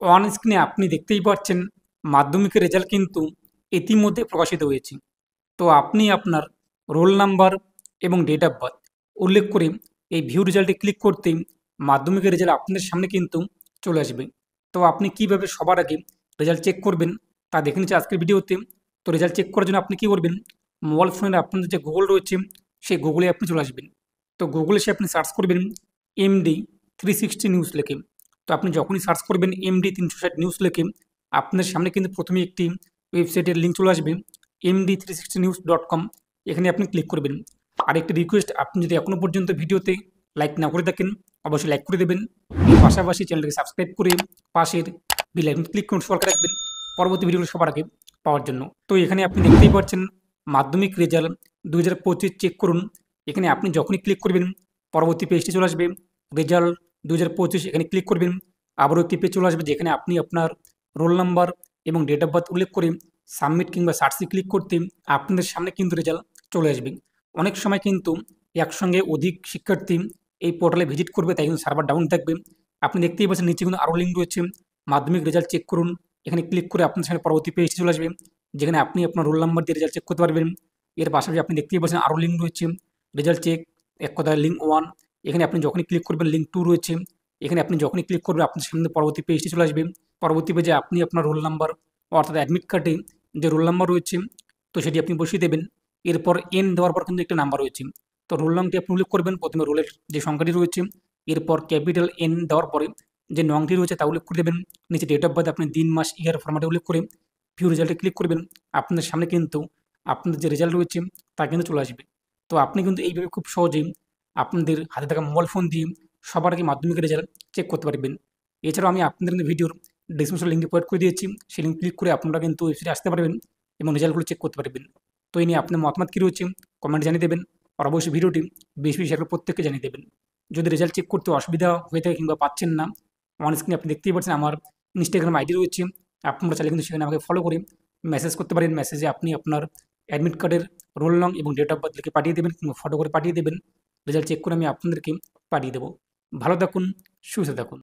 On স্ক্রিনে আপনি দেখতেই পাচ্ছেন মাধ্যমিকের রেজাল্ট কিন্তু ইতিমধ্যে প্রকাশিত হয়েছে। তো আপনি আপনার রোল নাম্বার এবং ডেট অফ বার্থ উল্লেখ করে এই ভিউ রেজাল্টে ক্লিক করতেই মাধ্যমিকের রেজাল্ট আপনাদের সামনে কিন্তু চলে আসবে। তো আপনি কিভাবে সবার আগে রেজাল্ট চেক করবেন তা দেখে নিচ্ছি আজকের ভিডিওতে। তো রেজাল্ট চেক করার জন্য আপনি কী করবেন, মোবাইল ফোনের আপনাদের যে গুগল রয়েছে সেই গুগলে আপনি চলে আসবেন। তো গুগলে এসে আপনি সার্চ করবেন MD 360 নিউজ লিখে। তো আপনি যখনই সার্চ করবেন MD 360 নিউজ লিখে আপনার সামনে কিন্তু প্রথমেই একটি ওয়েবসাইটের লিঙ্ক চলে আসবে MD 360news.com। এখানে আপনি ক্লিক করবেন। আর একটি রিকোয়েস্ট, আপনি যদি এখনও পর্যন্ত ভিডিওতে লাইক না করে থাকেন অবশ্যই লাইক করে দেবেন। এর পাশাপাশি চ্যানেলটিকে সাবস্ক্রাইব করে পাশের বেল আইকন ক্লিক করে সরকার রাখবেন পরবর্তী ভিডিওগুলো সবার আগে পাওয়ার জন্য। তো এখানে আপনি দেখতেই পাচ্ছেন মাধ্যমিক রেজাল্ট 2025 চেক করুন। এখানে আপনি যখনই ক্লিক করবেন পরবর্তী পেজটি চলে আসবে রেজাল্ট 2025। এখানে ক্লিক করবেন, আবারও একটি পেজ চলে আসবে যেখানে আপনি আপনার রোল নাম্বার এবং ডেট অফ বার্থ উল্লেখ করে সাবমিট কিংবা সার্চে ক্লিক করতে আপনাদের সামনে কিন্তু রেজাল্ট চলে আসবে। অনেক সময় কিন্তু একসঙ্গে অধিক শিক্ষার্থী এই পোর্টালে ভিজিট করবে, তাই কিন্তু সার্ভার ডাউন থাকবে। আপনি দেখতেই পাচ্ছেন নিচে কিন্তু আরও লিঙ্ক রয়েছে মাধ্যমিক রেজাল্ট চেক করুন। এখানে ক্লিক করে আপনার সামনে পরবর্তী পেজটি চলে আসবে যেখানে আপনি আপনার রোল নাম্বার দিয়ে রেজাল্ট চেক করতে পারবেন। এর পাশাপাশি আপনি দেখতেই পাচ্ছেন আরও লিঙ্ক রয়েছে রেজাল্ট চেক, এক কথায় লিঙ্ক 1। এখানে আপনি যখনই ক্লিক করবেন লিঙ্ক 2 রয়েছে। এখানে আপনি যখনই ক্লিক করবেন আপনার সামনে পরবর্তী পেজটি চলে আসবে। পরবর্তী পেজে আপনি আপনার রোল নাম্বার অর্থাৎ অ্যাডমিট কার্ডে যে রোল নাম্বার রয়েছে তো সেটি আপনি বসিয়ে দেবেন। এরপর এন দেওয়ার পর কিন্তু একটা নাম্বার রয়েছে, তো রোল নামটি আপনি উল্লেখ করবেন। প্রথমে রোলের যে সংখ্যাটি রয়েছে, এরপর ক্যাপিটাল এন দেওয়ার পরে যে নংটি রয়েছে তা উল্লেখ করে দেবেন। নিচে ডেট অফ বার্থ আপনি দিন মাস ইয়ার ফরম্যাটে উল্লেখ করে ভিউ রেজাল্টে ক্লিক করবেন। আপনাদের সামনে কিন্তু আপনাদের যে রেজাল্ট রয়েছে তা কিন্তু চলে আসবে। তো আপনি কিন্তু এইভাবে খুব সহজেই আপনাদের হাতে থাকা মোবাইল ফোন দিয়ে সবার আগে মাধ্যমিকের রেজাল্ট চেক করতে পারবেন। এছাড়াও আমি আপনাদের কিন্তু ভিডিওর ডিসক্রিপশন লিঙ্কে প্রোভাইড করে দিয়েছি, সেই লিঙ্ক ক্লিক করে আপনারা কিন্তু ওয়েবসাইটে আসতে পারবেন এবং রেজাল্টগুলো চেক করতে পারবেন। তো এই নিয়ে আপনার মতামত কী রয়েছে কমেন্ট জানিয়ে দেবেন। আর অবশ্যই ভিডিওটি বেশি বেশি শেয়ার করে প্রত্যেককে জানিয়ে দেবেন। যদি রেজাল্ট চেক করতে অসুবিধা হয়ে থাকে কিংবা পাচ্ছেন না, অন স্ক্রিনে আপনি দেখতেই পাচ্ছেন আমার ইনস্টাগ্রাম আইডি রয়েছে, আপনারা চাইলে কিন্তু সেখানে আমাকে ফলো করে মেসেজ করতে পারেন। মেসেজে আপনি আপনার অ্যাডমিট কার্ডের রোল নং এবং ডেট অফ বার্থ লিখে পাঠিয়ে দেবেন কিংবা ফটো করে পাঠিয়ে দেবেন। রেজাল্ট চেক করে আমি আপনাদেরকে পাঠিয়ে দেবো। ভালো থাকুন, সুস্থ থাকুন।